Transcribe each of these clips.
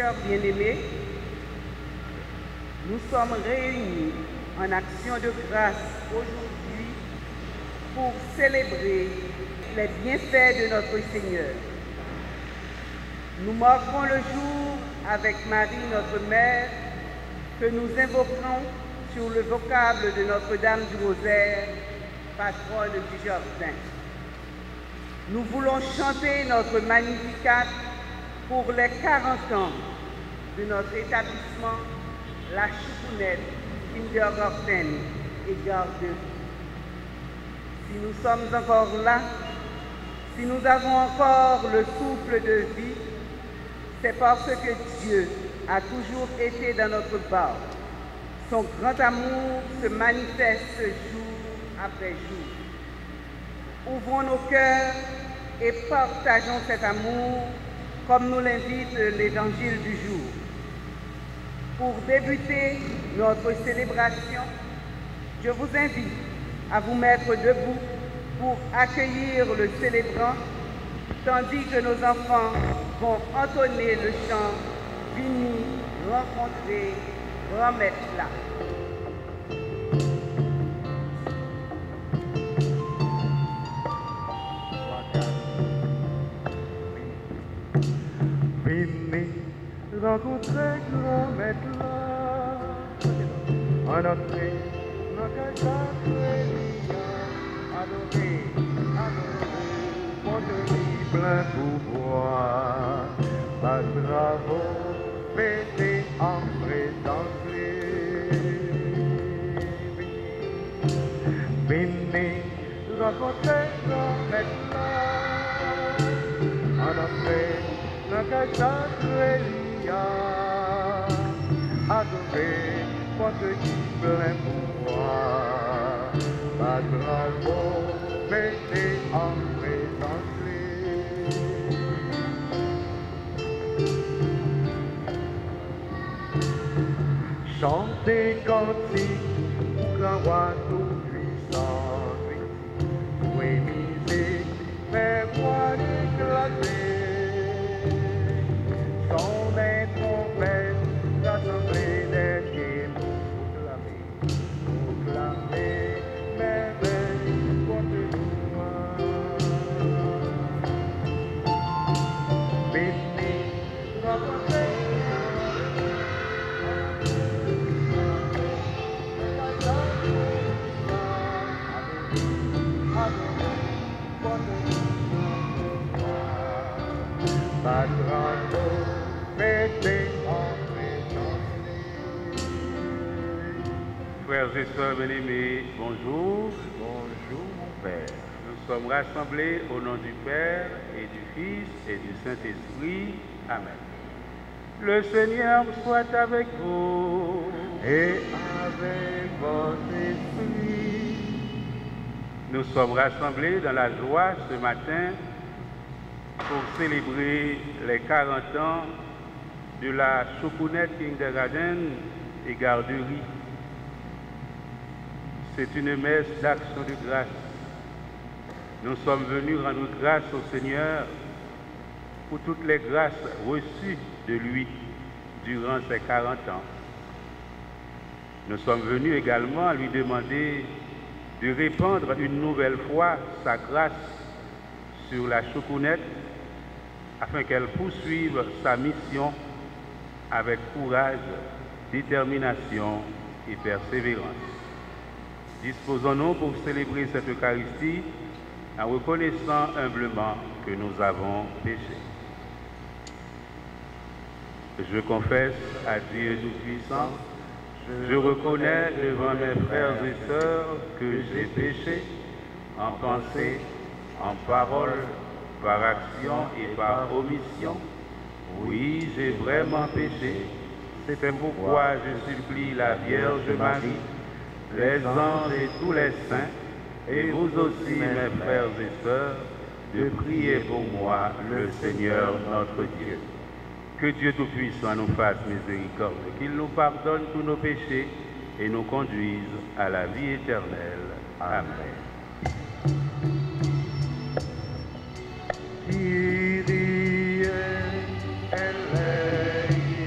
sœurs bien-aimées, nous sommes réunis en action de grâce aujourd'hui pour célébrer les bienfaits de notre Seigneur. Nous marquons le jour avec Marie, notre Mère, que nous invoquons sur le vocable de Notre-Dame du Rosaire, patronne du jardin. Nous voulons chanter notre Magnificat pour les 40 ans de notre établissement, la Choupounette, Kindergarten et Garderie. Si nous sommes encore là, si nous avons encore le souffle de vie, c'est parce que Dieu a toujours été dans notre bord. Son grand amour se manifeste jour après jour. Ouvrons nos cœurs et partageons cet amour comme nous l'invite l'Évangile du jour. Pour débuter notre célébration, je vous invite à vous mettre debout pour accueillir le célébrant, tandis que nos enfants vont entonner le chant « Vini rencontrer Grand Maître là ». Vini rencontrer Grand Maître là, en entrée, dans sacré, adoré, montre plein pouvoir, pas bravo, fêté en présence. Vini rencontrer Grand Maître là, en entrée, dans sacré, adoré, montre plein pouvoir, pas bravo, fêté en présence. Chantez cantique, grand roi tout-puissant, jouez musique, fais-moi éclater. Son des trompettes, l'assemblée des pieds pour proclamer merveille contre nous. Béni, rencontrez. Frères et sœurs bien-aimés, bonjour. Bonjour mon Père. Nous sommes rassemblés au nom du Père et du Fils et du Saint-Esprit. Amen. Le Seigneur soit avec vous. Et avec votre esprit. Nous sommes rassemblés dans la joie ce matin pour célébrer les 40 ans de la Choupounette Kindergarten et Garderie. C'est une messe d'action de grâce. Nous sommes venus rendre grâce au Seigneur pour toutes les grâces reçues de lui durant ces 40 ans. Nous sommes venus également lui demander de répandre une nouvelle fois sa grâce sur la Choupounette afin qu'elle poursuive sa mission avec courage, détermination et persévérance. Disposons-nous pour célébrer cette Eucharistie en reconnaissant humblement que nous avons péché. Je confesse à Dieu Tout-Puissant, je reconnais devant mes frères et sœurs que j'ai péché en pensée, en parole, par action et par omission. Oui, j'ai vraiment péché. C'est pourquoi je supplie la Vierge Marie, les anges et tous les saints, et vous aussi, mes frères et sœurs, de prier pour moi, le Seigneur notre Dieu. Que Dieu Tout-Puissant nous fasse miséricorde, qu'il nous pardonne tous nos péchés et nous conduise à la vie éternelle. Amen. Kyrie eleison.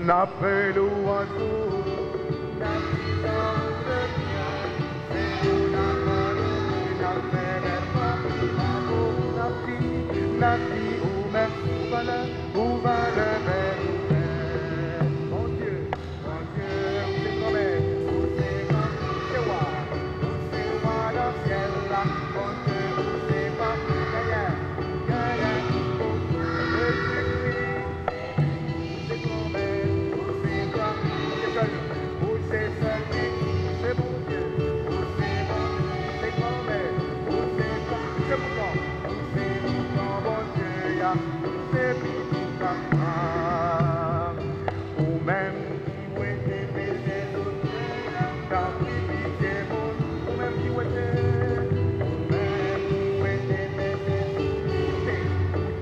N'appelle oiseau, n'appelle le bien, c'est où n'a pas le n'appelle pas, n'appelle où va le vers, mon Dieu, c'est promesse, où c'est grand, c'est roi dans le ciel là, mon Dieu, où c'est pas, gagnant, c'est promesse, où c'est toi, c'est seul, où c'est seul, c'est mon Dieu, où c'est bon, c'est promesse, où c'est toi, c'est mon temps, où c'est mon bon Dieu, ya, c'est tout papa, ou même qui ouais des bébés d'autres, dans les pitiés bon, ou même qui ouais des bébés d'autres,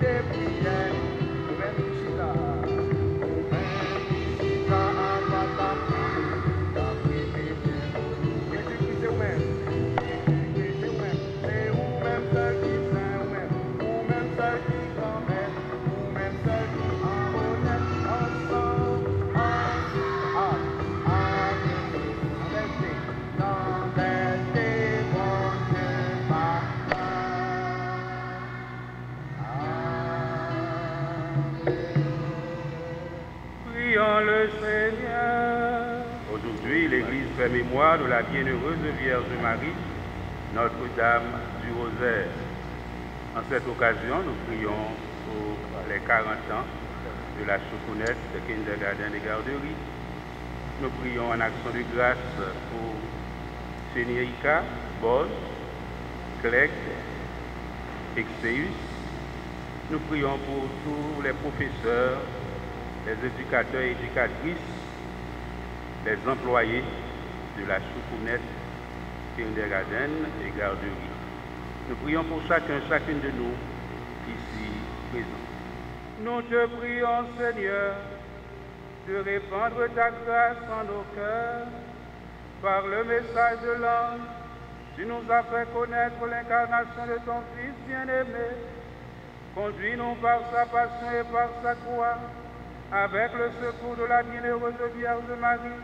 des prières, ou même qui chita, ou même qui chita à papa, dans les pitiés bon, Jésus-Christ c'est ou-même, Jésus-Christ c'est ou-même, c'est ou-même seul qui saint ou-même seul qui grand-mère, ou-même seul qui en honnête, ensemble, Prions le Seigneur. Aujourd'hui, l'Église fait mémoire de la bienheureuse Vierge Marie, Notre-Dame du Rosaire. En cette occasion, nous prions pour les 40 ans de la Chocounette de Kindergarten des Garderies. Nous prions en action de grâce pour Sénéika, Boz, Clegg, Exeus. Nous prions pour tous les professeurs, les éducateurs et éducatrices, les employés de la Chocounette, Kindergarten et Garderie. Nous prions pour chacune de nous ici présents. Nous te prions, Seigneur, de répandre ta grâce en nos cœurs. Par le message de l'ange, tu nous as fait connaître l'incarnation de ton Fils bien-aimé. Conduis-nous par sa passion et par sa croix, avec le secours de la bienheureuse Vierge Marie,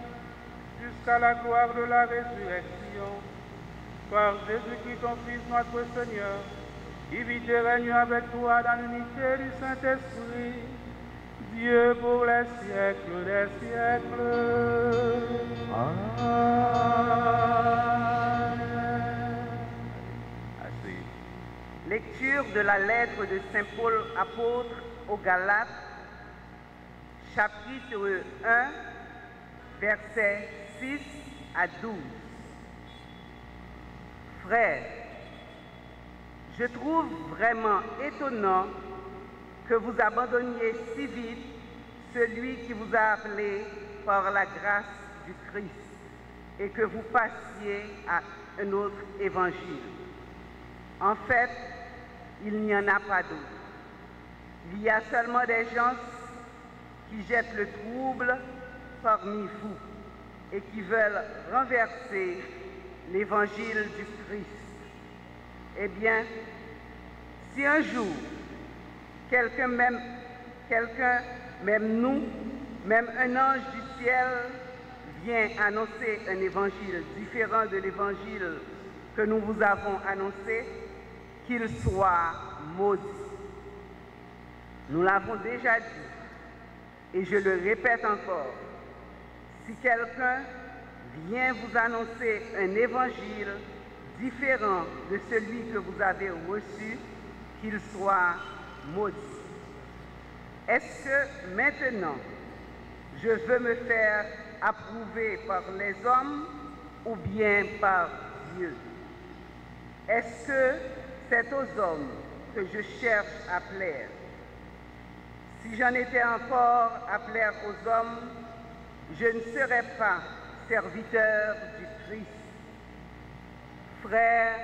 jusqu'à la gloire de la résurrection. Par Jésus-Christ, ton Fils, notre Seigneur, qui vit et règne avec toi dans l'unité du Saint-Esprit, Dieu pour les siècles des siècles. Amen. Lecture de la lettre de Saint Paul apôtre aux Galates, chapitre 1, versets 6 à 12. Frères, je trouve vraiment étonnant que vous abandonniez si vite celui qui vous a appelé par la grâce du Christ et que vous passiez à un autre évangile. En fait, il n'y en a pas d'autre. Il y a seulement des gens qui jettent le trouble parmi vous et qui veulent renverser l'évangile du Christ. Eh bien, si un jour, quelqu'un, même nous, même un ange du ciel, vient annoncer un évangile différent de l'évangile que nous vous avons annoncé, qu'il soit maudit. Nous l'avons déjà dit, et je le répète encore, si quelqu'un vient vous annoncer un évangile différent de celui que vous avez reçu, qu'il soit maudit. Est-ce que maintenant, je veux me faire approuver par les hommes ou bien par Dieu? Est-ce que c'est aux hommes que je cherche à plaire? Si j'en étais encore à plaire aux hommes, je ne serais pas serviteur du Christ. Frères,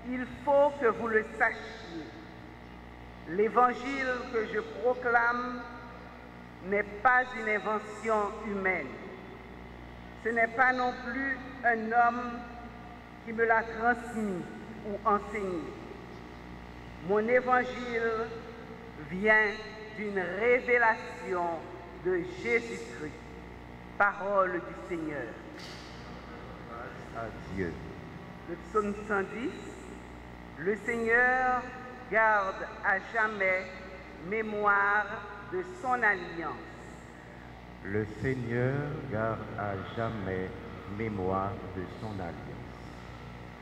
il faut que vous le sachiez. L'évangile que je proclame n'est pas une invention humaine. Ce n'est pas non plus un homme qui me l'a transmis ou enseigné. Mon évangile vient d'une révélation de Jésus-Christ. Parole du Seigneur. À Dieu. Le psaume 110. Le Seigneur garde à jamais mémoire de son alliance. Le Seigneur garde à jamais mémoire de son alliance.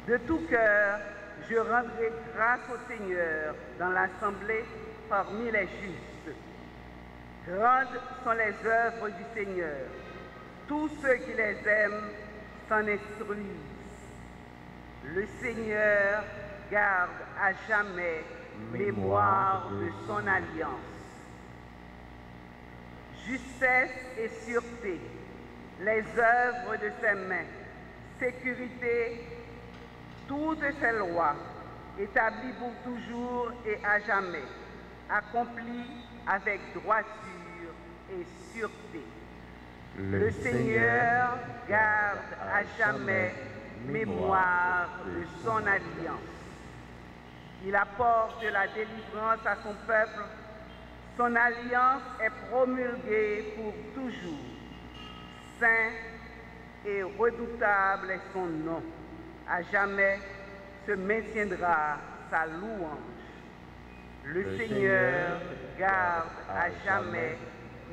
De tout cœur, je rendrai grâce au Seigneur dans l'assemblée parmi les justes. Grandes sont les œuvres du Seigneur. Tous ceux qui les aiment s'en instruisent. Le Seigneur garde à jamais mémoire de son alliance. Justesse et sûreté, les œuvres de ses mains, sécurité, toutes ses lois, établies pour toujours et à jamais, accomplies avec droiture et sûreté. Le Seigneur garde à jamais mémoire de son alliance. Il apporte la délivrance à son peuple. Son alliance est promulguée pour toujours. Saint et redoutable est son nom. À jamais se maintiendra sa louange. Le Seigneur garde à jamais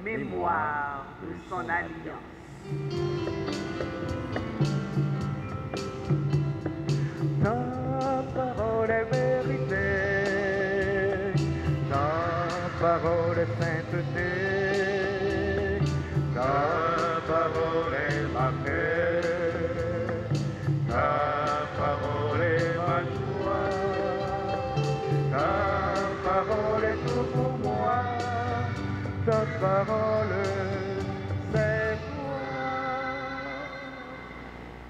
mémoire de son alliance. Ta parole est vérité, ta parole est sainteté, ta parole est ma paix, ta parole est ma joie, ta parole est tout pour moi, ta parole c'est toi.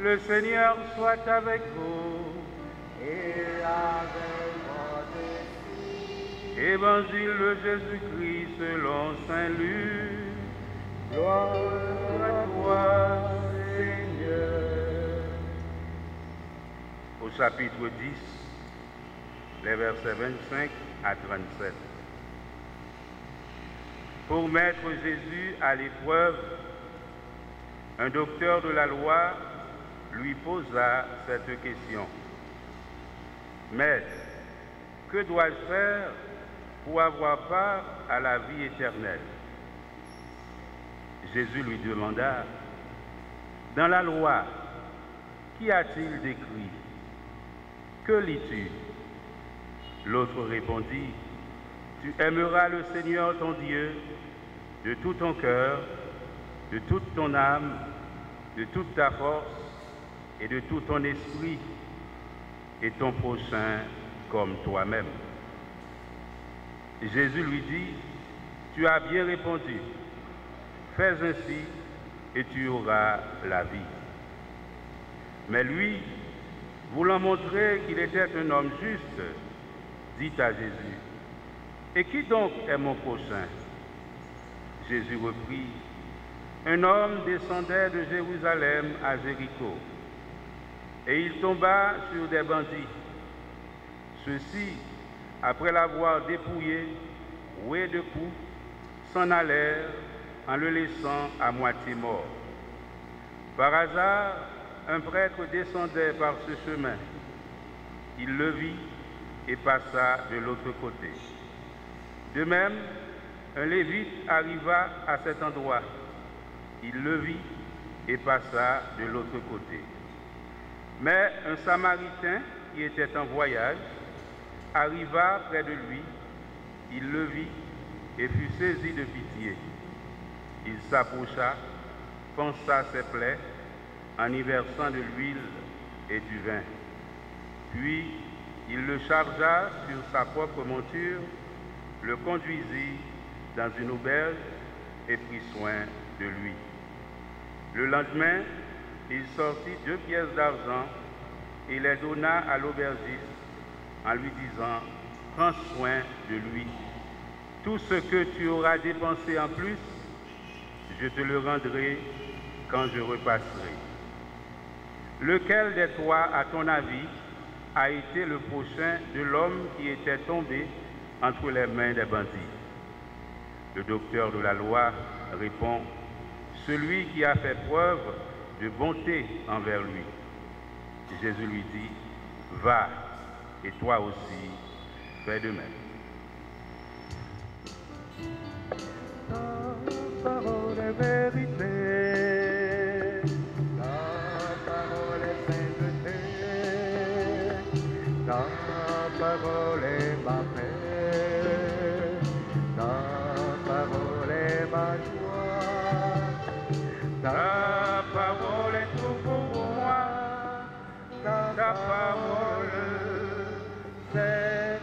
Le Seigneur soit avec vous. Et avec votre esprit. Évangile de Jésus-Christ selon Saint Luc. Gloire à toi, Seigneur. Au chapitre 10, les versets 25 à 37. Pour mettre Jésus à l'épreuve, un docteur de la loi lui posa cette question. Maître, que dois-je faire pour avoir part à la vie éternelle? Jésus lui demanda, dans la loi, qu'y a-t-il d'écrit? Que lis-tu? L'autre répondit, tu aimeras le Seigneur ton Dieu de tout ton cœur, de toute ton âme, de toute ta force et de tout ton esprit, et ton prochain comme toi-même. Jésus lui dit, tu as bien répondu, fais ainsi et tu auras la vie. Mais lui, voulant montrer qu'il était un homme juste, dit à Jésus, et qui donc est mon prochain? Jésus reprit, un homme descendait de Jérusalem à Jéricho, et il tomba sur des bandits. Ceux-ci, après l'avoir dépouillé, roué de coups, s'en allèrent en le laissant à moitié mort. Par hasard, un prêtre descendait par ce chemin. Il le vit et passa de l'autre côté. De même, un lévite arriva à cet endroit. Il le vit et passa de l'autre côté. Mais un Samaritain qui était en voyage arriva près de lui, il le vit et fut saisi de pitié. Il s'approcha, pansa ses plaies en y versant de l'huile et du vin. Puis il le chargea sur sa propre monture, le conduisit dans une auberge et prit soin de lui. Le lendemain, il sortit 2 pièces d'argent et les donna à l'aubergiste en lui disant, prends soin de lui. Tout ce que tu auras dépensé en plus, je te le rendrai quand je repasserai. Lequel des trois, à ton avis, a été le prochain de l'homme qui était tombé entre les mains des bandits? Le docteur de la loi répond celui qui a fait preuve de bonté envers lui. Jésus lui dit, va, et toi aussi, fais de même. Ta parole est vérité, ta parole est sainteté, ta parole est ma paix, ta parole est ma joie, Ta parole est tout pour moi, ta parole c'est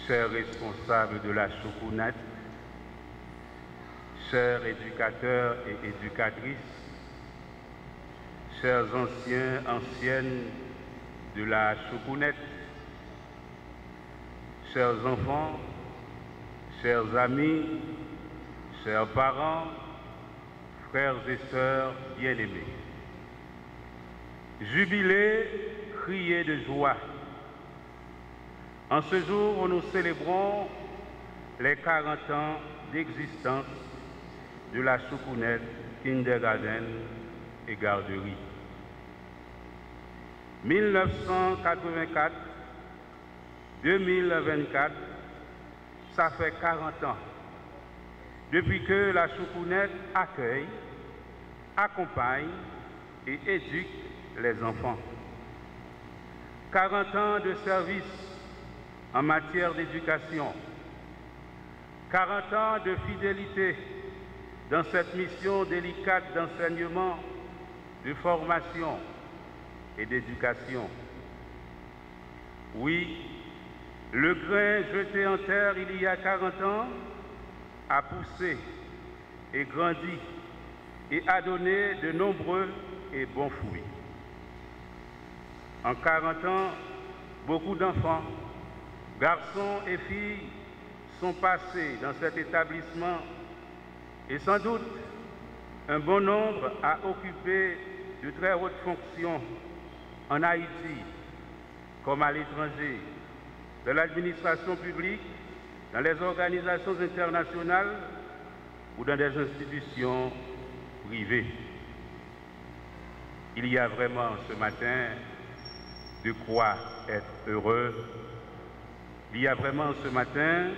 Chers responsables de la Choukounette, chers éducateurs et éducatrices, chers anciens, anciennes de la Choukounette, chers enfants, chers amis, chers parents, frères et sœurs bien-aimés. Jubilez, criez de joie. En ce jour où nous célébrons les 40 ans d'existence de la Choukounette, Kindergarten et Garderie. 1984-2024, ça fait 40 ans depuis que la Choukounette accueille, accompagne et éduque les enfants. 40 ans de service en matière d'éducation, 40 ans de fidélité dans cette mission délicate d'enseignement, de formation et d'éducation. Oui, le grain jeté en terre il y a 40 ans a poussé et grandi et a donné de nombreux et bons fruits. En 40 ans, beaucoup d'enfants, garçons et filles sont passés dans cet établissement et sans doute un bon nombre a occupé de très hautes fonctions en Haïti comme à l'étranger, dans l'administration publique, dans les organisations internationales ou dans des institutions privées. Il y a vraiment ce matin de quoi être heureux. Il y a vraiment ce matin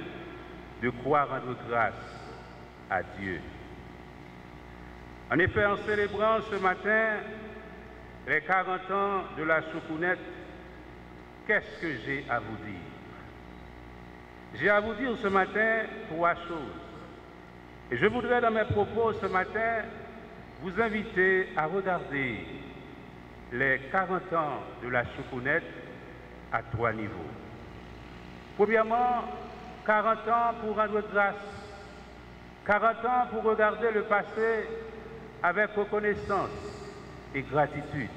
de quoi rendre grâce à Dieu. En effet, en célébrant ce matin les 40 ans de la Choukounette, qu'est-ce que j'ai à vous dire? J'ai à vous dire ce matin 3 choses. Et je voudrais dans mes propos ce matin vous inviter à regarder les 40 ans de la Choukounette à 3 niveaux. Premièrement, 40 ans pour rendre grâce, 40 ans pour regarder le passé avec reconnaissance et gratitude.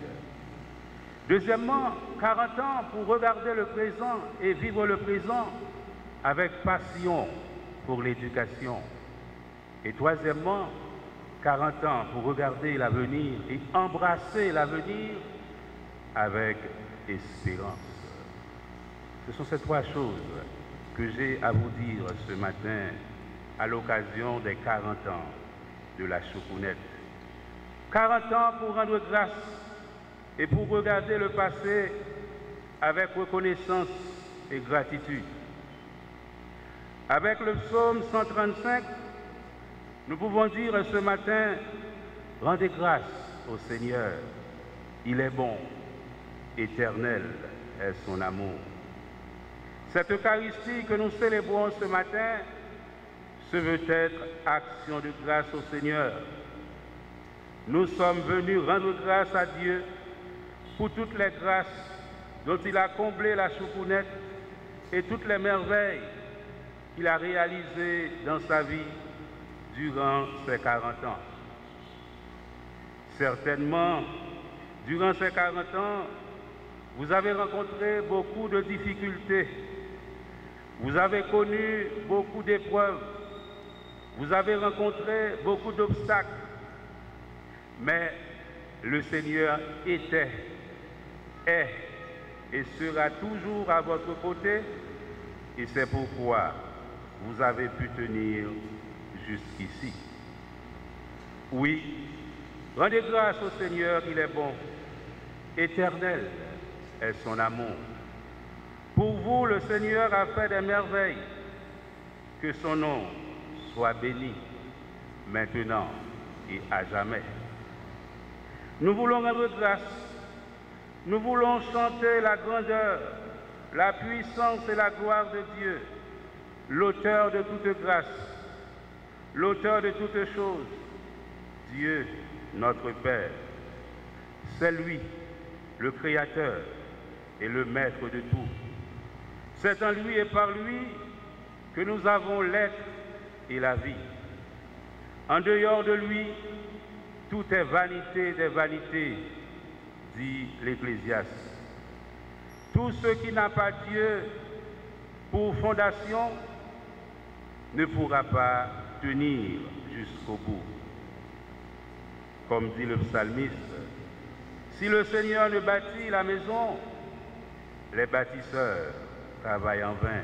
Deuxièmement, 40 ans pour regarder le présent et vivre le présent avec passion pour l'éducation. Et troisièmement, 40 ans pour regarder l'avenir et embrasser l'avenir avec espérance. Ce sont ces 3 choses que j'ai à vous dire ce matin à l'occasion des 40 ans de la Choukounette. 40 ans pour rendre grâce et pour regarder le passé avec reconnaissance et gratitude. Avec le psaume 135, nous pouvons dire ce matin, rendez grâce au Seigneur, il est bon, éternel est son amour. Cette Eucharistie que nous célébrons ce matin se veut être action de grâce au Seigneur. Nous sommes venus rendre grâce à Dieu pour toutes les grâces dont il a comblé la Choukounette et toutes les merveilles qu'il a réalisées dans sa vie durant ces 40 ans. Certainement, durant ces 40 ans, vous avez rencontré beaucoup de difficultés, vous avez connu beaucoup d'épreuves, vous avez rencontré beaucoup d'obstacles, mais le Seigneur était, est et sera toujours à votre côté, et c'est pourquoi vous avez pu tenir jusqu'ici. Oui, rendez grâce au Seigneur, il est bon. Éternel est son amour. Pour vous, le Seigneur a fait des merveilles. Que son nom soit béni, maintenant et à jamais. Nous voulons rendre grâce. Nous voulons chanter la grandeur, la puissance et la gloire de Dieu, l'auteur de toute grâce, l'auteur de toutes choses, Dieu, notre Père. C'est lui, le Créateur et le Maître de tout. C'est en lui et par lui que nous avons l'être et la vie. En dehors de lui, tout est vanité des vanités, dit l'Ecclésiaste. Tout ce qui n'a pas Dieu pour fondation ne pourra pas tenir jusqu'au bout. Comme dit le psalmiste, si le Seigneur ne bâtit la maison, les bâtisseurs travaillent en vain.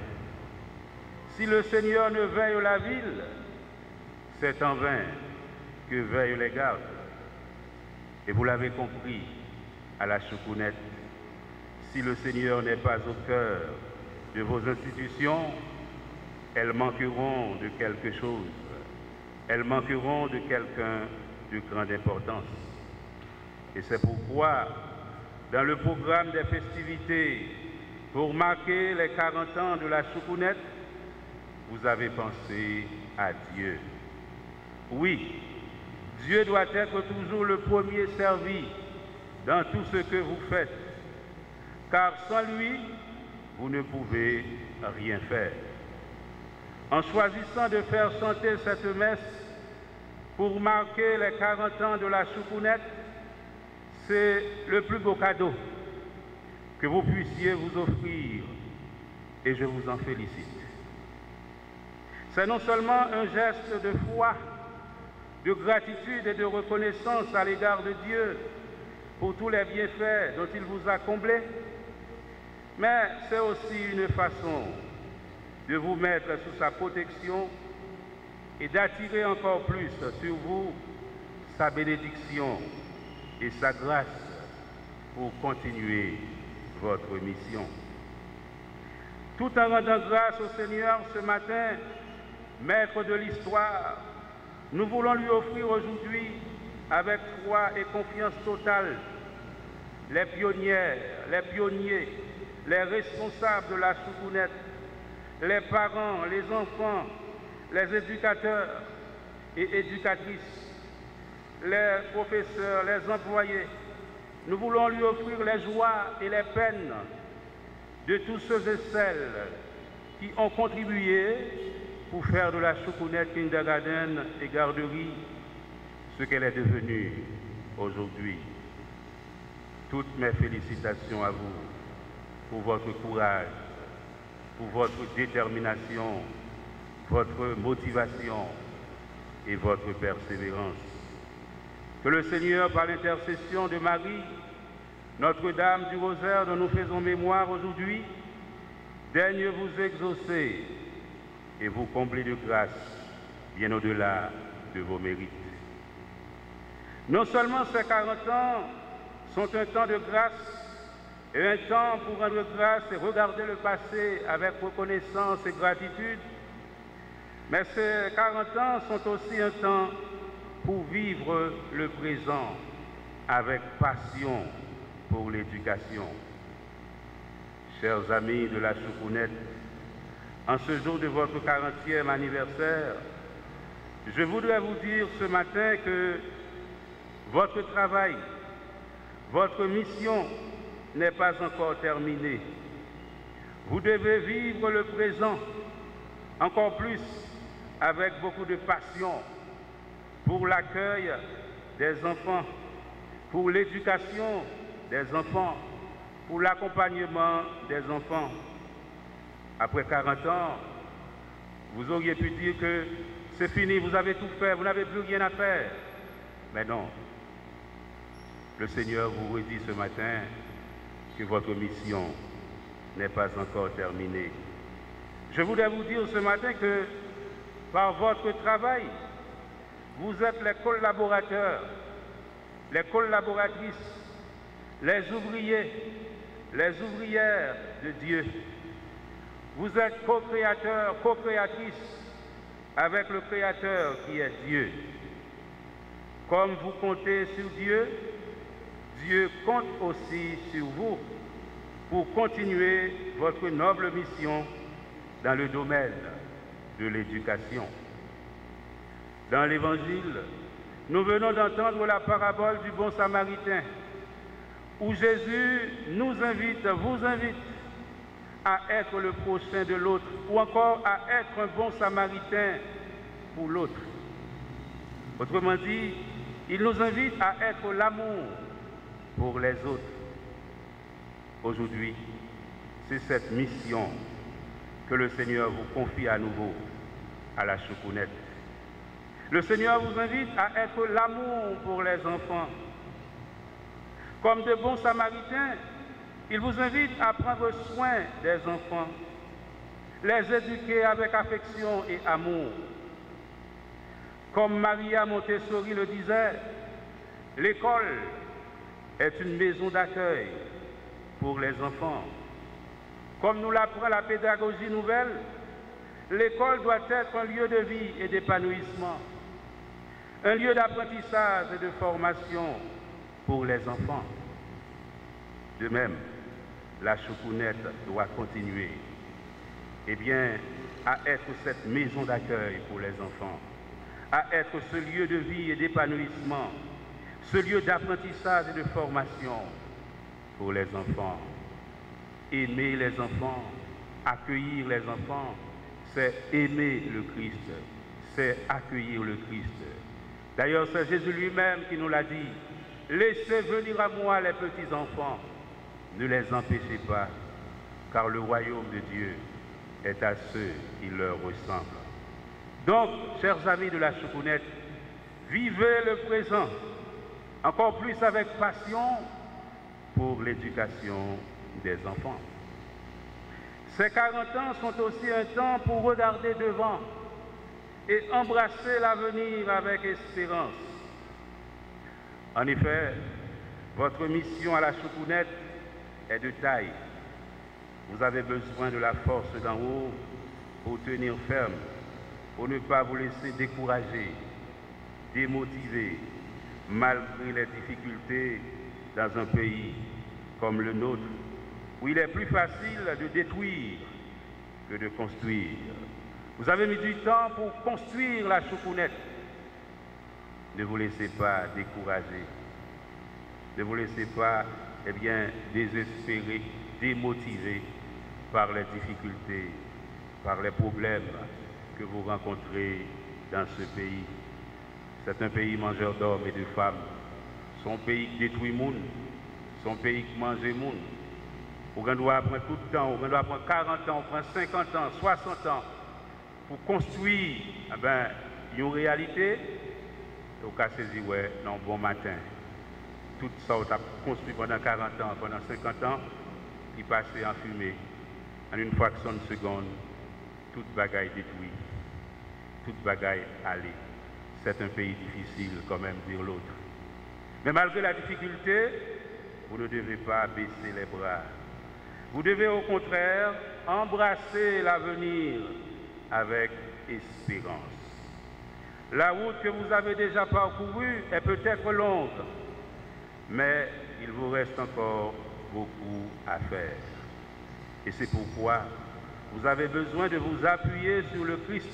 Si le Seigneur ne veille la ville, c'est en vain que veillent les gardes. Et vous l'avez compris, à la Choukounette, si le Seigneur n'est pas au cœur de vos institutions, elles manqueront de quelque chose. Elles manqueront de quelqu'un de grande importance. Et c'est pourquoi, dans le programme des festivités, pour marquer les 40 ans de la Choukounette, vous avez pensé à Dieu. Oui, Dieu doit être toujours le premier servi dans tout ce que vous faites, car sans lui, vous ne pouvez rien faire. En choisissant de faire chanter cette messe pour marquer les 40 ans de la Choukounette, c'est le plus beau cadeau que vous puissiez vous offrir, et je vous en félicite. C'est non seulement un geste de foi, de gratitude et de reconnaissance à l'égard de Dieu pour tous les bienfaits dont il vous a comblé, mais c'est aussi une façon de vous mettre sous sa protection et d'attirer encore plus sur vous sa bénédiction et sa grâce pour continuer votre mission. Tout en rendant grâce au Seigneur ce matin, Maître de l'histoire, nous voulons lui offrir aujourd'hui, avec foi et confiance totale, les pionnières, les pionniers, les responsables de la Choukounette, les parents, les enfants, les éducateurs et éducatrices, les professeurs, les employés. Nous voulons lui offrir les joies et les peines de tous ceux et celles qui ont contribué pour faire de la Choukounette Kindergarten et garderie ce qu'elle est devenue aujourd'hui. Toutes mes félicitations à vous pour votre courage, pour votre détermination, votre motivation et votre persévérance. Que le Seigneur, par l'intercession de Marie, Notre-Dame du Rosaire dont nous faisons mémoire aujourd'hui, daigne vous exaucer et vous combler de grâce bien au-delà de vos mérites. Non seulement ces 40 ans sont un temps de grâce et un temps pour rendre grâce et regarder le passé avec reconnaissance et gratitude, mais ces 40 ans sont aussi un temps pour vivre le présent avec passion pour l'éducation. Chers amis de la Choukounette, en ce jour de votre 40e anniversaire, je voudrais vous dire ce matin que votre travail, votre mission n'est pas encore terminée. Vous devez vivre le présent, encore plus avec beaucoup de passion pour l'accueil des enfants, pour l'éducation des enfants, pour l'accompagnement des enfants. Après 40 ans, vous auriez pu dire que c'est fini, vous avez tout fait, vous n'avez plus rien à faire. Mais non. Le Seigneur vous redit ce matin que votre mission n'est pas encore terminée. Je voudrais vous dire ce matin que par votre travail, vous êtes les collaborateurs, les collaboratrices, les ouvriers, les ouvrières de Dieu. Vous êtes co-créateurs, co-créatrices avec le Créateur qui est Dieu. Comme vous comptez sur Dieu, Dieu compte aussi sur vous pour continuer votre noble mission dans le domaine de l'éducation. Dans l'Évangile, nous venons d'entendre la parabole du bon Samaritain, où Jésus nous invite, vous invite à être le prochain de l'autre, ou encore à être un bon Samaritain pour l'autre. Autrement dit, il nous invite à être l'amour pour les autres. Aujourd'hui, c'est cette mission que le Seigneur vous confie à nouveau à la Choukounette. Le Seigneur vous invite à être l'amour pour les enfants. Comme de bons Samaritains, il vous invite à prendre soin des enfants, les éduquer avec affection et amour. Comme Maria Montessori le disait, l'école est une maison d'accueil pour les enfants. Comme nous l'apprend la pédagogie nouvelle, l'école doit être un lieu de vie et d'épanouissement, un lieu d'apprentissage et de formation pour les enfants. De même, la Choukounette doit continuer à être cette maison d'accueil pour les enfants, à être ce lieu de vie et d'épanouissement, ce lieu d'apprentissage et de formation pour les enfants. Aimer les enfants, accueillir les enfants, c'est aimer le Christ, c'est accueillir le Christ. D'ailleurs, c'est Jésus lui-même qui nous l'a dit. Laissez venir à moi les petits enfants, ne les empêchez pas, car le royaume de Dieu est à ceux qui leur ressemblent. Donc, chers amis de la Choukounette, vivez le présent, encore plus avec passion pour l'éducation des enfants. Ces 40 ans sont aussi un temps pour regarder devant et embrasser l'avenir avec espérance. En effet, votre mission à la Choukounette est de taille. Vous avez besoin de la force d'en haut pour tenir ferme, pour ne pas vous laisser décourager, démotiver, malgré les difficultés dans un pays comme le nôtre, où il est plus facile de détruire que de construire. Vous avez mis du temps pour construire la Choukounette. Ne vous laissez pas décourager. Ne vous laissez pas, désespérer, démotiver par les difficultés, par les problèmes que vous rencontrez dans ce pays. C'est un pays mangeur d'hommes et de femmes. Son pays qui détruit le monde. Son pays qui mange le monde. On doit prendre tout le temps, on doit prendre 40 ans, on prend 50 ans, 60 ans pour construire une réalité. Au cas saisi, non, bon matin. Tout ça, on a construit pendant 40 ans, pendant 50 ans, il passait en fumée. En une fraction de seconde, toute bagaille détruite, toute bagaille allée. C'est un pays difficile, quand même, dire l'autre. Mais malgré la difficulté, vous ne devez pas baisser les bras. Vous devez au contraire embrasser l'avenir avec espérance. La route que vous avez déjà parcourue est peut-être longue, mais il vous reste encore beaucoup à faire. Et c'est pourquoi vous avez besoin de vous appuyer sur le Christ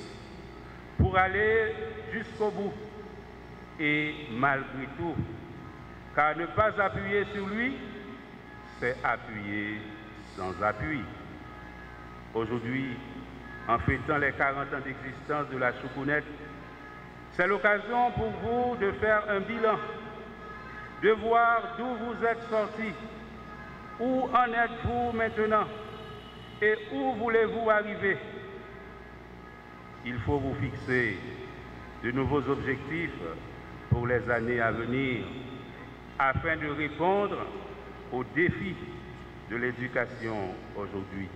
pour aller jusqu'au bout. Et malgré tout, car ne pas appuyer sur lui, c'est appuyer sans appui. Aujourd'hui, en fêtant les 40 ans d'existence de la Choukounette, c'est l'occasion pour vous de faire un bilan, de voir d'où vous êtes sortis, où en êtes-vous maintenant et où voulez-vous arriver. Il faut vous fixer de nouveaux objectifs pour les années à venir afin de répondre aux défis de l'éducation aujourd'hui.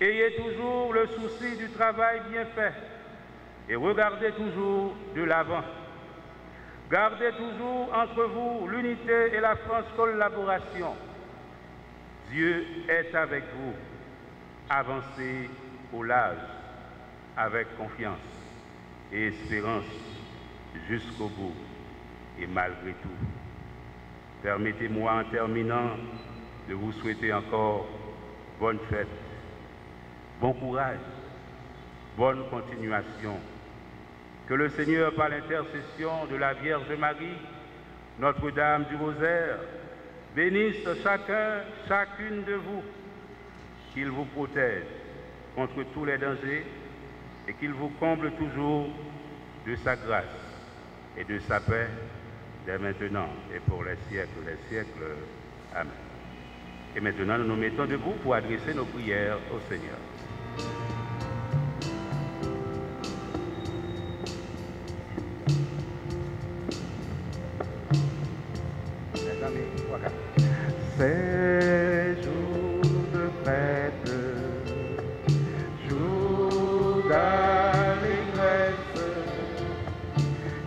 Ayez toujours le souci du travail bien fait et regardez toujours de l'avant. Gardez toujours entre vous l'unité et la franche collaboration. Dieu est avec vous. Avancez au large avec confiance et espérance jusqu'au bout et malgré tout. Permettez-moi en terminant de vous souhaiter encore bonne fête, bon courage, bonne continuation. Que le Seigneur, par l'intercession de la Vierge Marie, Notre-Dame du Rosaire, bénisse chacune de vous, qu'il vous protège contre tous les dangers et qu'il vous comble toujours de sa grâce et de sa paix dès maintenant et pour les siècles des siècles. Amen. Et maintenant, nous nous mettons debout pour adresser nos prières au Seigneur. C'est jour de fête, jour d'allégresse,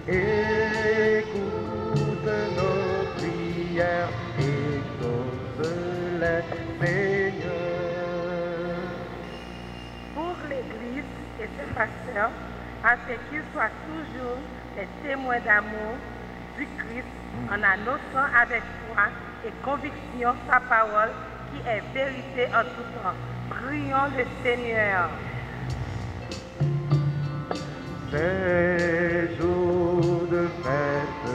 écoute nos prières, exauce-les, Seigneur. Pour l'Église et ses pasteurs, afin qu'ils soient toujours les témoins d'amour du Christ en annonçant avec foi et conviction sa parole qui est vérité en tout temps. Prions le Seigneur. C'est jour de fête,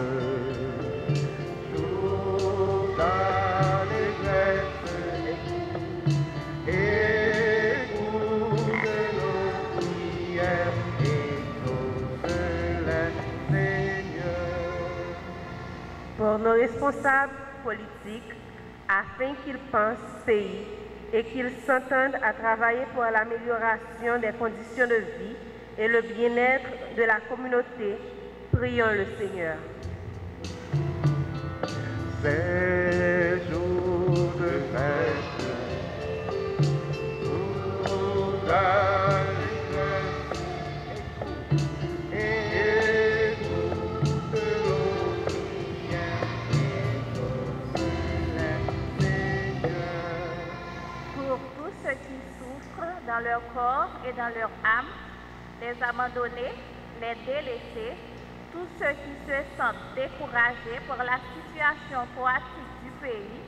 jour d'allégresse, écoute nos prières, exauce-les, Seigneur. Pour nos responsables politiques, afin qu'ils pensent pays et qu'ils s'entendent à travailler pour l'amélioration des conditions de vie et le bien-être de la communauté, prions le Seigneur. C'est jour de fête, jour d'allégresse, écoute nos prières, exauce-les, Seigneur. Pour tous ceux qui souffrent dans leur corps et dans leur âme, les abandonnés, les délaissés, tous ceux qui se sentent découragés par la situation chaotique du pays,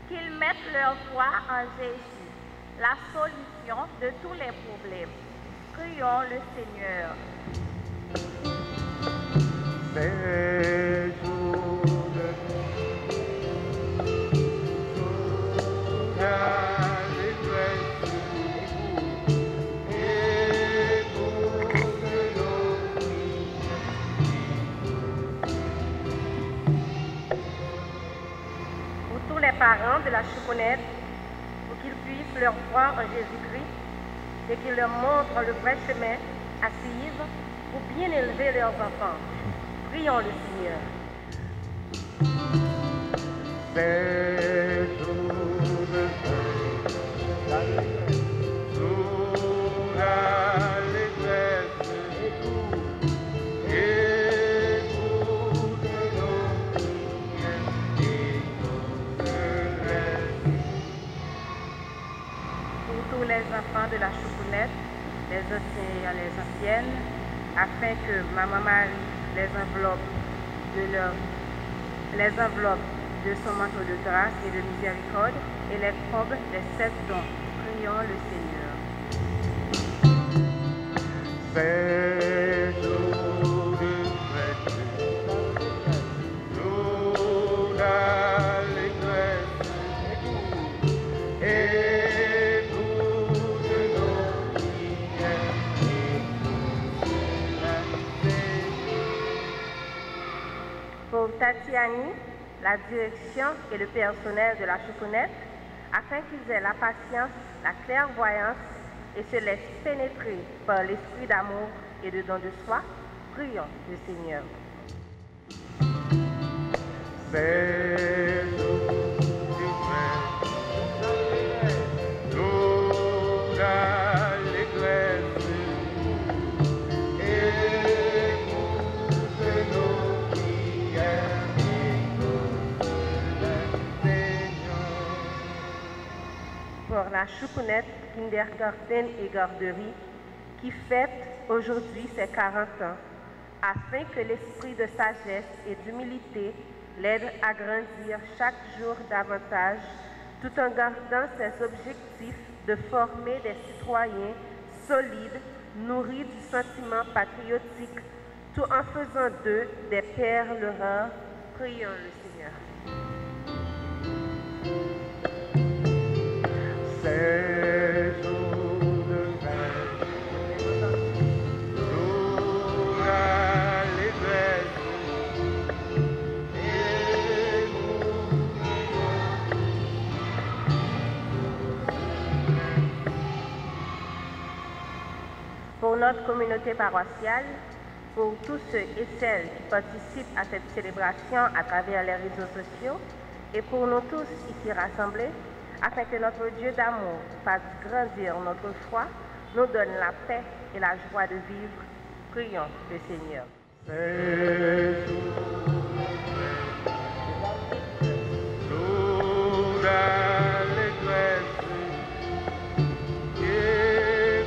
qu'ils mettent leur foi en Jésus, la solution de tous les problèmes. Prions le Seigneur. C'est jour de d'allégresse, écoute nos prières. Pour tous les parents de la Choupounette, pour qu'ils puissent leur croire en Jésus-Christ et qu'ils leur montrent le vrai chemin à suivre pour bien élever leurs enfants. Prions le Seigneur. C'est jour de fête, jour d'allégresse, écoute nos prières, exauce-les. Pour tous les enfants de la Choupounette, les anciens et les anciennes, afin que Maman Marie les enveloppe de son manteau de grâce et de miséricorde et les comble les 7 dons. Prions le Seigneur. C'est jour de fête, jour d'allégresse, écoute nos prières, exauce-les, Seigneur. Pour Tatiani, la direction et le personnel de la Choupounette, afin qu'ils aient la patience, la clairvoyance et se laissent pénétrer par l'esprit d'amour et de don de soi, prions le Seigneur. C'est jour de fête, jour d'allégresse, la Choupounette Kindergarten et Garderie, qui fête aujourd'hui ses 40 ans, afin que l'esprit de sagesse et d'humilité l'aide à grandir chaque jour davantage, tout en gardant ses objectifs de former des citoyens solides, nourris du sentiment patriotique, tout en faisant d'eux des perles rares. Prions le Seigneur. Ces jours de fête, sous l'allégresse, et Pour notre communauté paroissiale, pour tous ceux et celles qui participent à cette célébration à travers les réseaux sociaux, et pour nous tous ici rassemblés, afin que notre Dieu d'amour fasse grandir notre foi, nous donne la paix et la joie de vivre. Prions le Seigneur. ces jours sous l'allégresse, et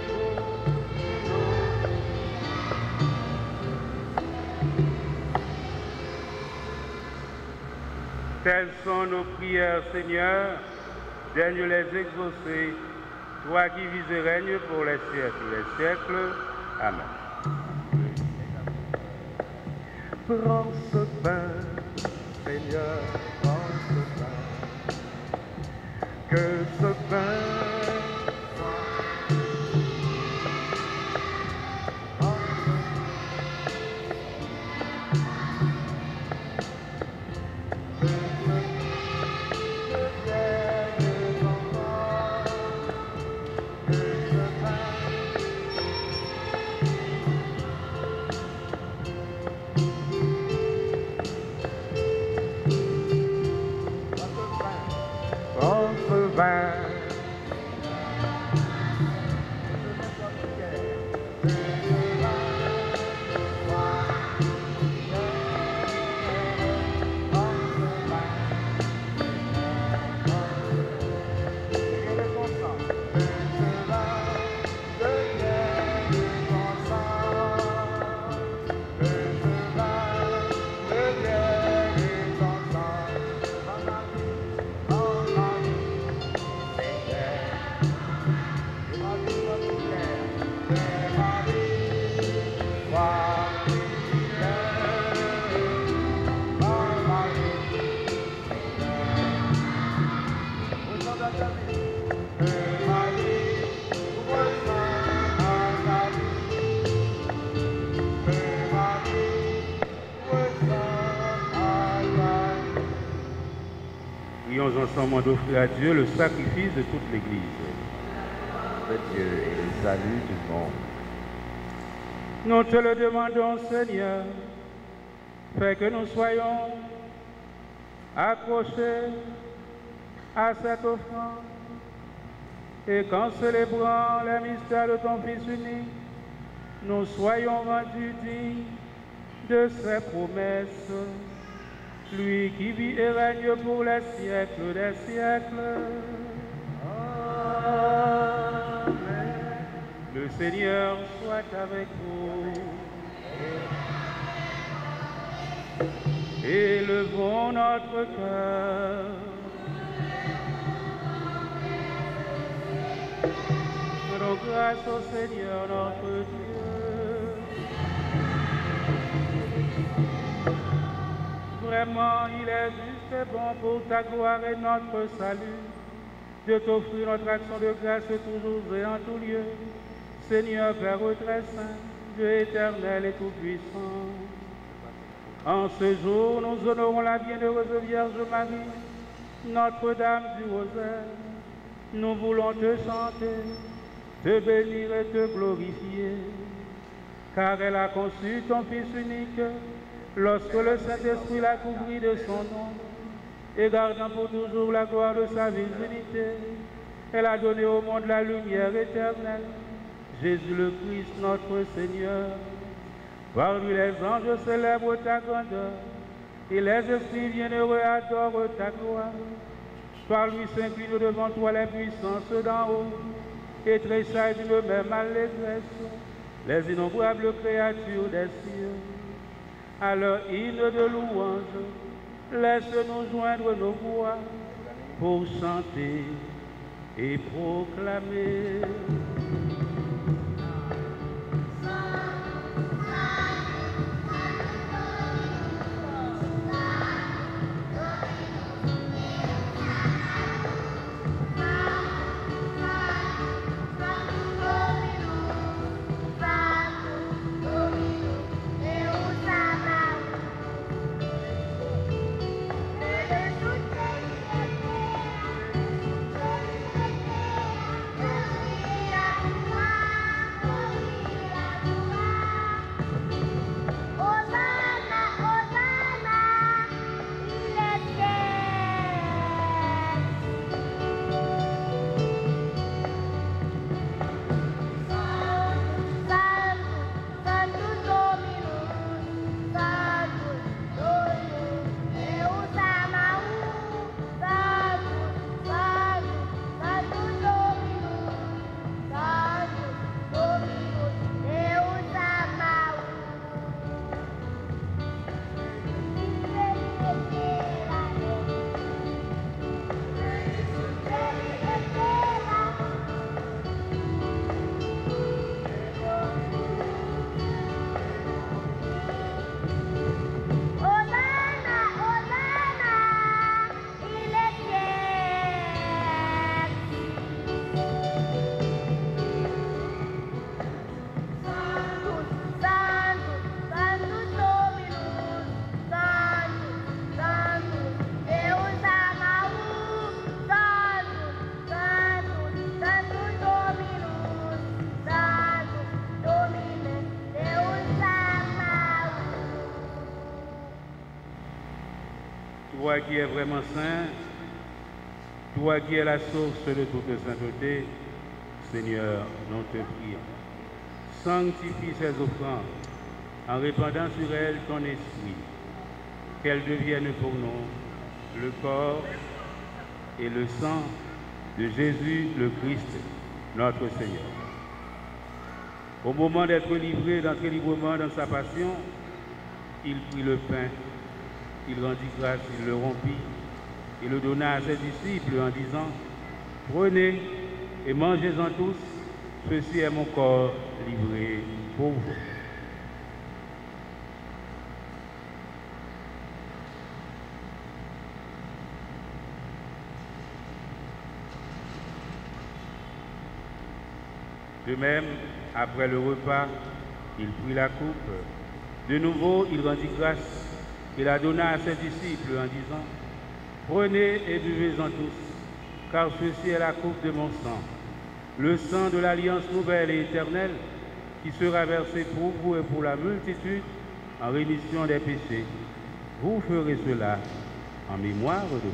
Telles sont nos prières, Seigneur, daigne les exaucer, toi qui vis et règnes pour les siècles des siècles. Amen. prends ce pain, Seigneur, prends ce pain, que ce pain Prions ensemble d'offrir à Dieu le sacrifice de toute l'Église. de Dieu et le salut du monde. Nous te le demandons, Seigneur, fais que nous soyons accrochés à cette offrande et qu'en célébrant les mystères de ton Fils unique, nous soyons rendus dignes de ses promesses, lui qui vit et règne pour les siècles des siècles. Amen. Le Seigneur soit avec vous. Élevons notre cœur. Rendons grâce au Seigneur notre Dieu. Vraiment, il est juste et bon pour ta gloire et notre salut de t'offrir notre action de grâce toujours et en tout lieu. Seigneur, Père très saint, Dieu éternel et tout-puissant. En ce jour, nous honorons la bienheureuse Vierge Marie, Notre-Dame du Rosaire. Nous voulons te chanter, te bénir et te glorifier, car elle a conçu ton Fils unique, lorsque le Saint-Esprit l'a couvri de son nom, et gardant pour toujours la gloire de sa virginité, elle a donné au monde la lumière éternelle, Jésus le Christ notre Seigneur. Par lui les anges célèbrent ta grandeur, et les esprits bienheureux adorent ta gloire. Par lui s'inclinent devant toi les puissances d'en haut, et tressaillent d'une même allégresse les innombrables créatures des cieux. À leur hymne de louange, laisse-nous joindre nos voix pour chanter et proclamer. Toi qui es vraiment saint, toi qui es la source de toute sainteté, Seigneur, nous te prions. Sanctifie ces offrandes en répandant sur elles ton esprit, qu'elles deviennent pour nous le corps et le sang de Jésus le Christ, notre Seigneur. Au moment d'être livré, d'entrer librement dans sa passion, il prit le pain, il rendit grâce, il le rompit, et le donna à ses disciples en disant, « Prenez et mangez-en tous, ceci est mon corps livré pour vous. » De même, après le repas, il prit la coupe. De nouveau, il rendit grâce et la donna à ses disciples en disant, « Prenez et buvez-en tous, car ceci est la coupe de mon sang, le sang de l'alliance nouvelle et éternelle, qui sera versé pour vous et pour la multitude en rémission des péchés. Vous ferez cela en mémoire de vous. »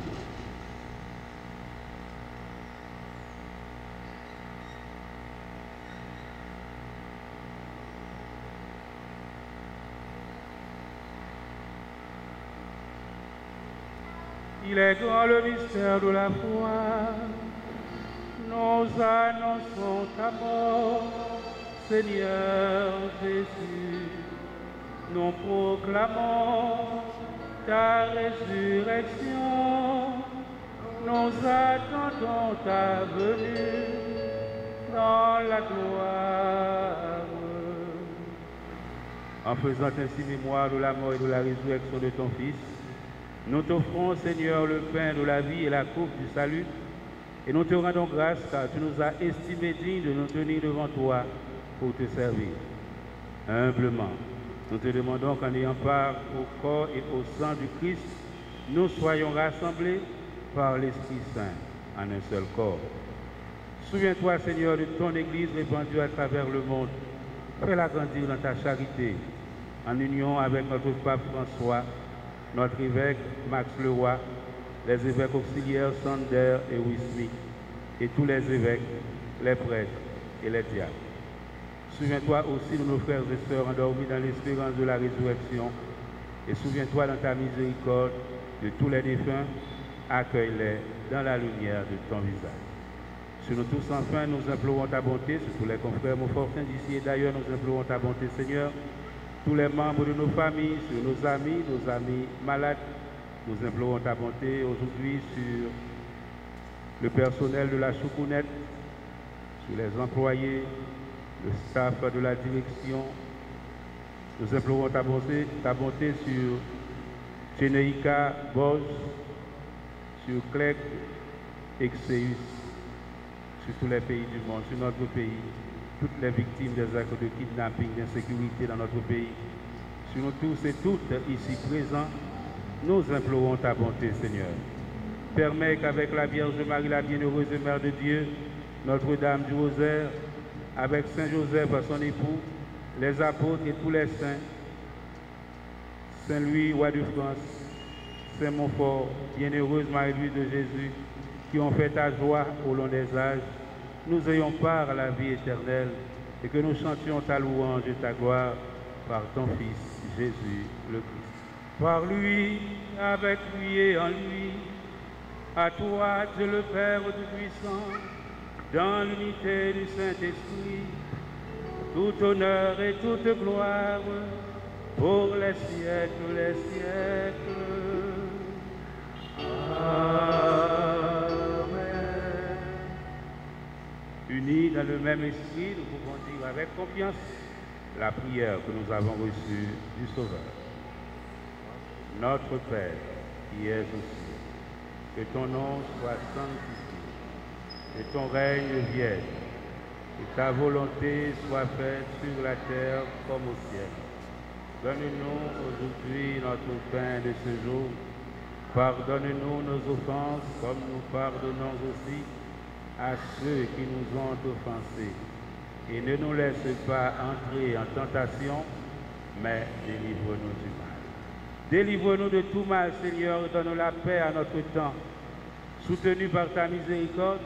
Il est grand le mystère de la foi. Nous annonçons ta mort, Seigneur Jésus. Nous proclamons ta résurrection. Nous attendons ta venue dans la gloire. En faisant ainsi mémoire de la mort et de la résurrection de ton Fils, nous t'offrons, Seigneur, le pain de la vie et la coupe du salut, et nous te rendons grâce car tu nous as estimés dignes de nous tenir devant toi pour te servir. Humblement, nous te demandons qu'en ayant part au corps et au sang du Christ, nous soyons rassemblés par l'Esprit Saint en un seul corps. Souviens-toi, Seigneur, de ton Église répandue à travers le monde. Fais-la grandir dans ta charité, en union avec notre pape François, notre évêque Max Leroy, les évêques auxiliaires Sander et Wismik, et tous les évêques, les prêtres et les diacres. Souviens-toi aussi de nos frères et sœurs endormis dans l'espérance de la résurrection, et souviens-toi dans ta miséricorde de tous les défunts, accueille-les dans la lumière de ton visage. Sur nous tous, enfin, nous implorons ta bonté, sur tous les confrères, mon fortin d'ici et d'ailleurs, nous implorons ta bonté, Seigneur. Tous les membres de nos familles, sur nos amis malades, nous implorons ta bonté aujourd'hui sur le personnel de la Choukounette, sur les employés, le staff de la direction. Nous implorons ta bonté sur Tcheneïka, Boz, sur Clegg, Exeus, sur tous les pays du monde, sur notre pays, toutes les victimes des actes de kidnapping, d'insécurité dans notre pays, sur nous tous et toutes ici présents, nous implorons ta bonté, Seigneur. Permets qu'avec la Vierge Marie, la bienheureuse Mère de Dieu, Notre-Dame du Rosaire, avec Saint Joseph, son époux, les apôtres et tous les saints, Saint Louis, roi de France, Saint Montfort, bienheureuse Marie-Louise de Jésus, qui ont fait ta joie au long des âges, nous ayons part à la vie éternelle et que nous chantions ta louange et ta gloire par ton Fils, Jésus le Christ. Par lui, avec lui et en lui, à toi, Dieu le Père Tout-Puissant, dans l'unité du Saint-Esprit, tout honneur et toute gloire pour les siècles, les siècles. Amen. Unis dans le même esprit, nous pouvons dire avec confiance la prière que nous avons reçue du Sauveur. Notre Père, qui es aux cieux, que ton nom soit sanctifié, que ton règne vienne, que ta volonté soit faite sur la terre comme au ciel. Donne-nous aujourd'hui notre pain de ce jour. Pardonne-nous nos offenses comme nous pardonnons aussi à ceux qui nous ont offensés. Et ne nous laisse pas entrer en tentation, mais délivre-nous du mal. Délivre-nous de tout mal, Seigneur, et donne la paix à notre temps. Soutenus par ta miséricorde,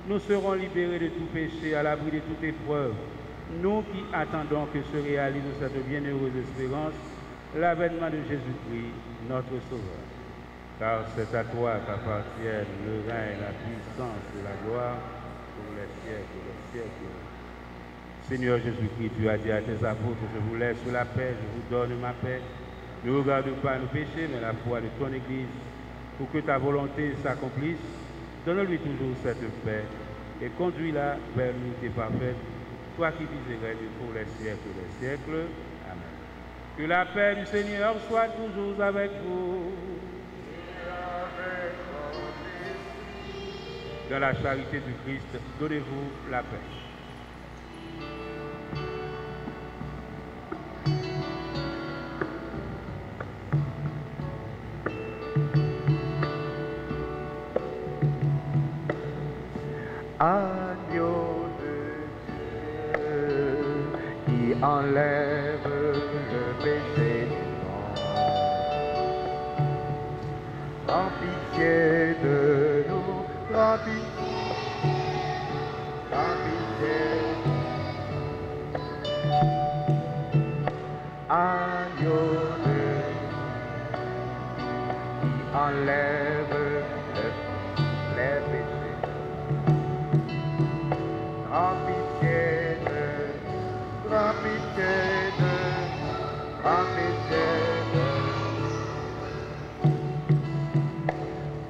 nous serons libérés de tout péché, à l'abri de toute épreuve. Nous qui attendons que se réalise cette bienheureuse espérance, l'avènement de Jésus-Christ, notre Sauveur. Car c'est à toi qu'appartiennent le règne, la puissance et la gloire pour les siècles des siècles. Seigneur Jésus-Christ, tu as dit à tes apôtres, je vous laisse la paix, je vous donne ma paix. Ne regarde pas nos péchés, mais la foi de ton Église, pour que ta volonté s'accomplisse. Donne-lui toujours cette paix et conduis-la vers l'unité parfaite, toi qui vis et règnes pour les siècles des siècles. Amen. Que la paix du Seigneur soit toujours avec vous. Dans la charité du Christ, donnez-vous la paix. Agneau de Dieu qui enlève le péché du monde, prends pitié de nous, prends pitié, prends pitié. Agneau de Dieu qui enlève les péchés. Prends pitié de, prends pitié de, prends pitié de.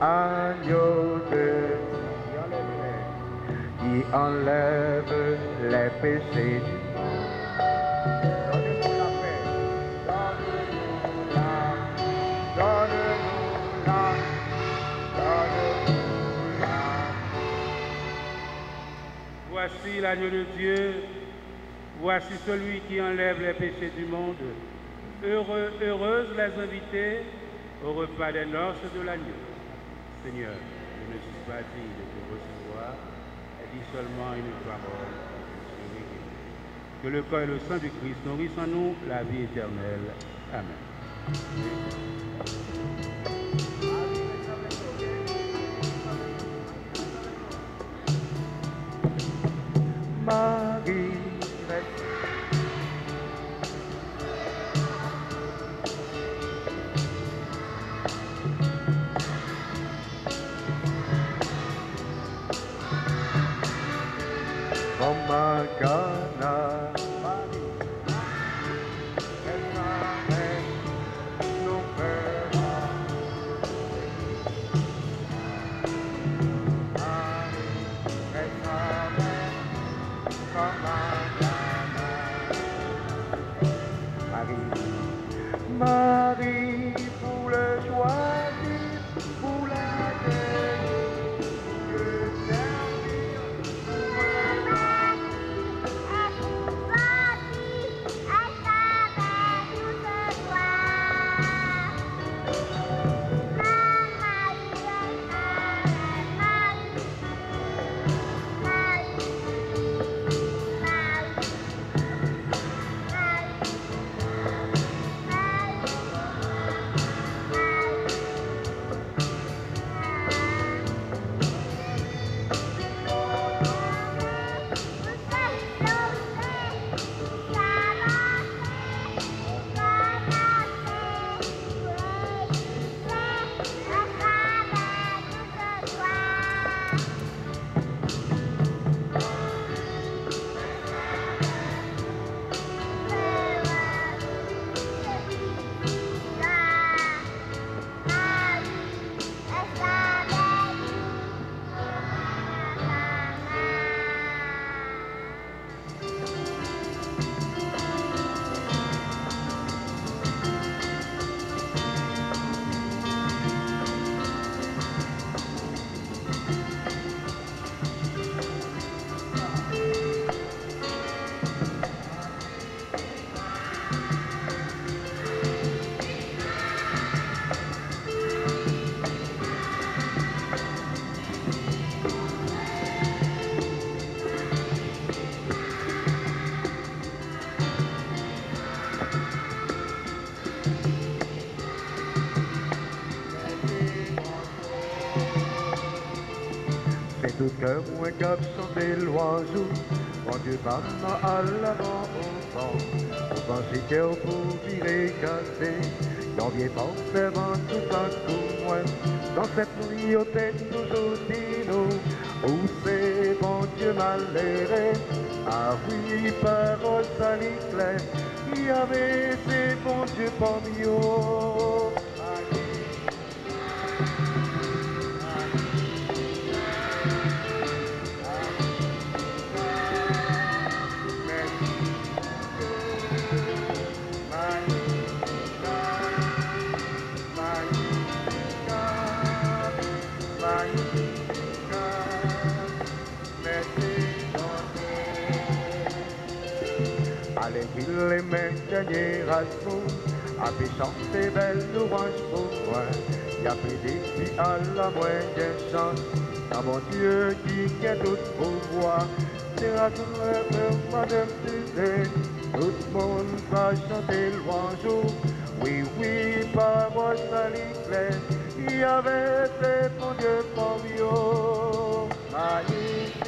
Agneau de Dieu qui enlève les péchés du monde. Donne-nous la paix, donne-nous la, donne-nous la, donne-nous la. Voici l'agneau de Dieu, voici celui qui enlève les péchés du monde. Heureux, heureuses les invités au repas des noces de l'agneau. Seigneur, je ne suis pas digne de te recevoir, et dis seulement une parole, je suis guéri. Que le corps et le sang du Christ nourrissent en nous la vie éternelle. Amen. Marie, comme un canard. Elle m'amène nos pères. Elle m'amène comme un canard. Marie, pour le choisir, pour l'accueillir, pour le servir, pour c'est tout cœur moins cap chanter l'oiseau. Mon Dieu, maman à l'avant au vent. Vous pensez qu'elle pour virer café. Y'en vient pas faire tout un coup moins. Dans cette nuit au tête toujours dino. Où c'est bon Dieu malheureux. Ah oui, parole salie claire. Il y avait ces bons dieux parmi eux. Les mêmes générations avaient chanté belle louange pour moi. Y a pris des filles à la moindre chance. À mon Dieu qui a tout pouvoir. C'est à tout le monde, madame Suzanne. Tout le monde va chanter louange. Oui, oui, parole salie claire. Il y avait ces bons dieux parmi eux. Magnifique.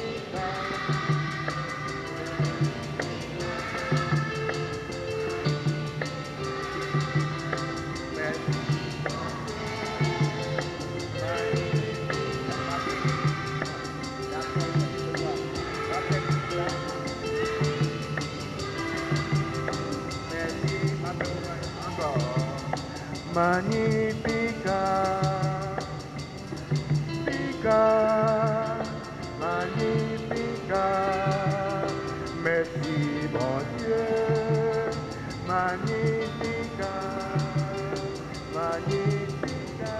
Magnifica, Pica, Magnifica, merci bon Dieu, Magnifica, Magnifica,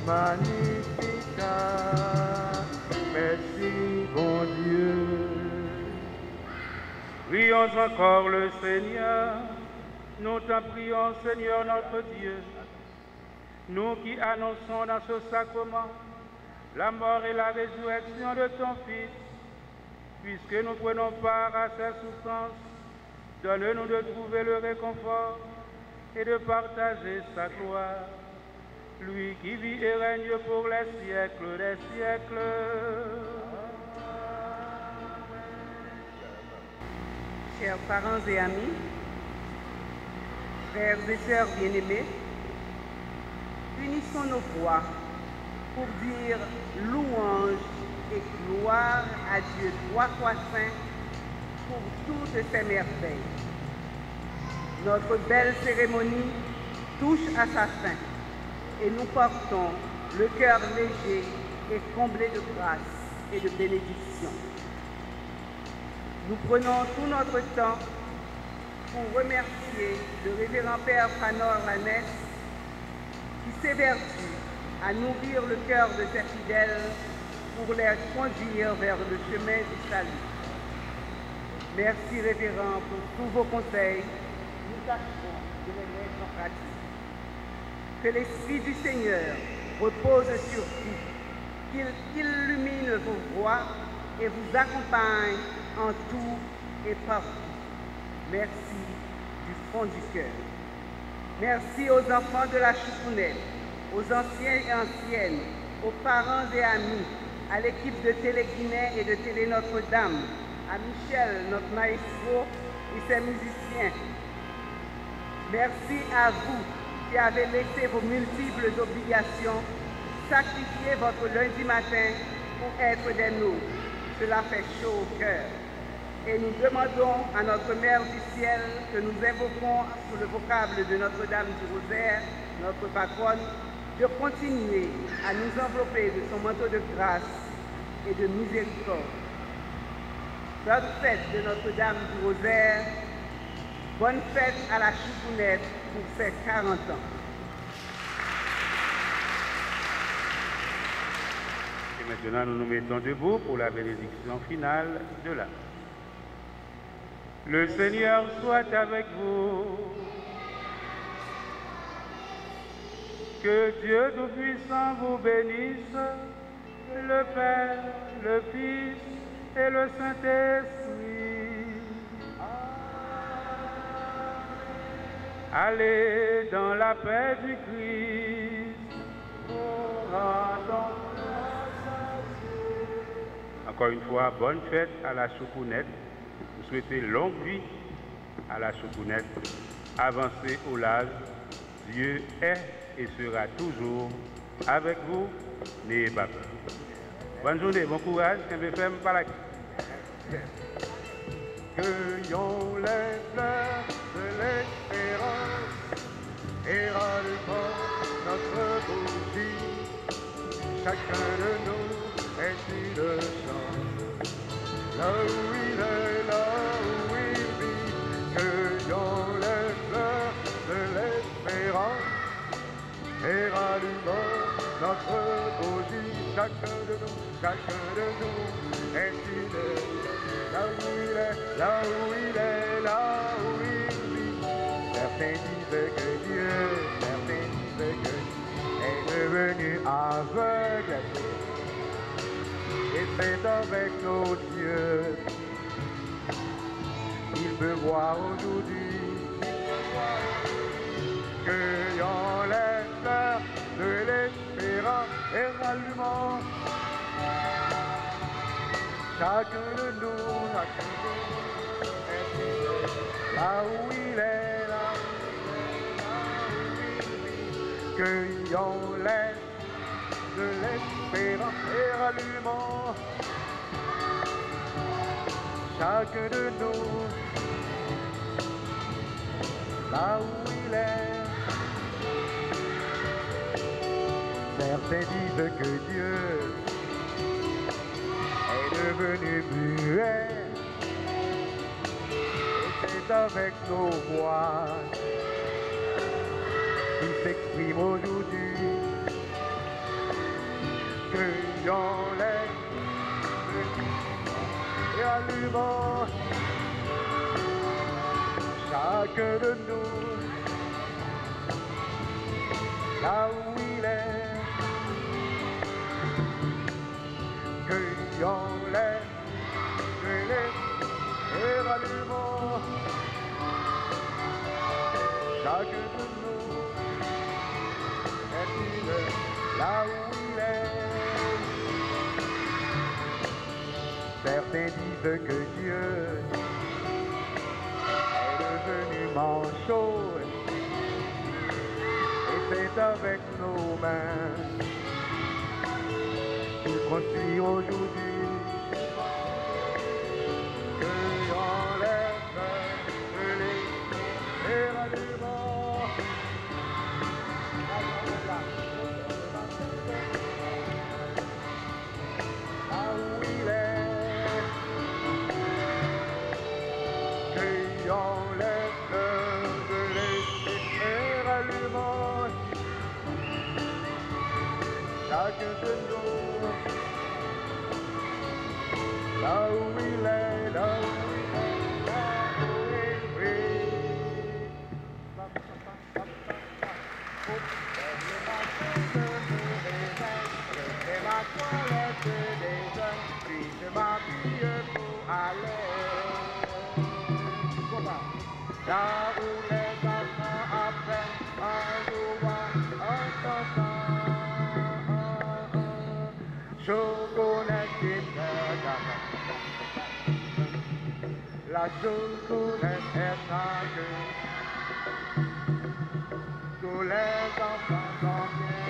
Magnifica, merci bon Dieu. Prions encore le Seigneur. Nous t'en prions, Seigneur notre Dieu, nous qui annonçons dans ce sacrement la mort et la résurrection de ton Fils, puisque nous prenons part à ses souffrances, donne-nous de trouver le réconfort et de partager sa gloire, lui qui vit et règne pour les siècles des siècles. Chers parents et amis, frères et sœurs bien-aimés, unissons nos voix pour dire louange et gloire à Dieu 3 fois saint pour toutes ses merveilles. Notre belle cérémonie touche à sa fin et nous portons le cœur léger et comblé de grâce et de bénédiction. Nous prenons tout notre temps pour remercier le révérend Père Fanor Lanès qui s'évertue à nourrir le cœur de ses fidèles pour les conduire vers le chemin du salut. Merci révérend pour tous vos conseils. Nous tâcherons de les mettre en pratique. Que l'Esprit du Seigneur repose sur vous, qu'il illumine vos voies et vous accompagne en tout et partout. Merci du fond du cœur. Merci aux enfants de la Choupounette, aux anciens et anciennes, aux parents et amis, à l'équipe de Télé Guinée et de Télé Notre-Dame, à Michel, notre maestro, et ses musiciens. Merci à vous qui avez laissé vos multiples obligations, sacrifier votre lundi matin pour être des nôtres. Cela fait chaud au cœur. Et nous demandons à notre Mère du Ciel que nous invoquons sous le vocable de Notre-Dame du Rosaire, notre patronne, de continuer à nous envelopper de son manteau de grâce et de miséricorde. Bonne fête de Notre-Dame du Rosaire, bonne fête à la Choupounette pour ses 40 ans. Et maintenant, nous nous mettons debout pour la bénédiction finale de la. Le Seigneur soit avec vous. Que Dieu Tout-Puissant vous bénisse, le Père, le Fils et le Saint-Esprit. Allez dans la paix du Christ. Encore une fois, bonne fête à la Choupounette. Vous souhaitez longue vie à la Choupounette. Avancez au large. Dieu est et sera toujours avec vous. N'ayez pas peur. Bonne journée, bon courage. MFM par la. Cueillons les fleurs de l'espérance et rallumons notre bougie. Chacun de nous est une chance. Là où il est, là où il vit. Cueillons les fleurs de l'espérance et rallumons notre bougie. Chacun de nous est une chance. Là où il est, là où il est, là où il vit. Certains disent que Dieu est devenu aveugle. Et c'est avec nos yeux qu'il peut voir aujourd'hui. Cueillons les fleurs de l'espérance et rallumons chacun de nous, là où il est, là où il vit. Cueillons-les de l'espérance et rallumons chacun de nous, là où il est. Certains disent que Dieu devenu muet, et c'est avec nos voix qui s'exprime aujourd'hui. Cueillons-les et allumons chacun de nous, là où il est. Cueillons-les et rallumons chacun de nous est là où il est. Certains disent que Dieu est devenu manchot et c'est avec nos mains construit aujourd'hui. Cueillant les fleurs brûlées et rallument. Là où il est, cueillant les fleurs brûlées et rallument. Chacun de nous, là où il est, là où il est, là où il est. C'est ma toilette des jeunes, puis je m'habille pour aller. Là où les enfants apprennent un jour un chanson. Je connais qui la je connais que tous les enfants sont bien.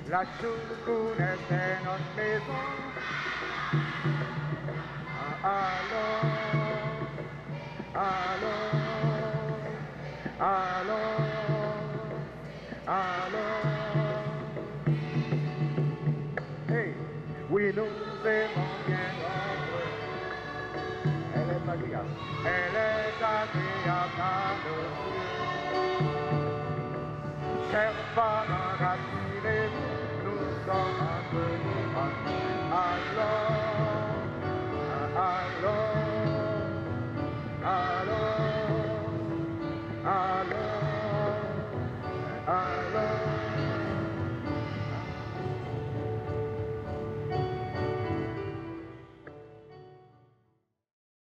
La je connais c'est notre maison. Allons, allons, allons, allons. Hey, oui, nous aimons bien notre. Elle est agréable. Elle est agréable à nos yeux. Chers parents, rassurez-vous, nous sommes entre nous.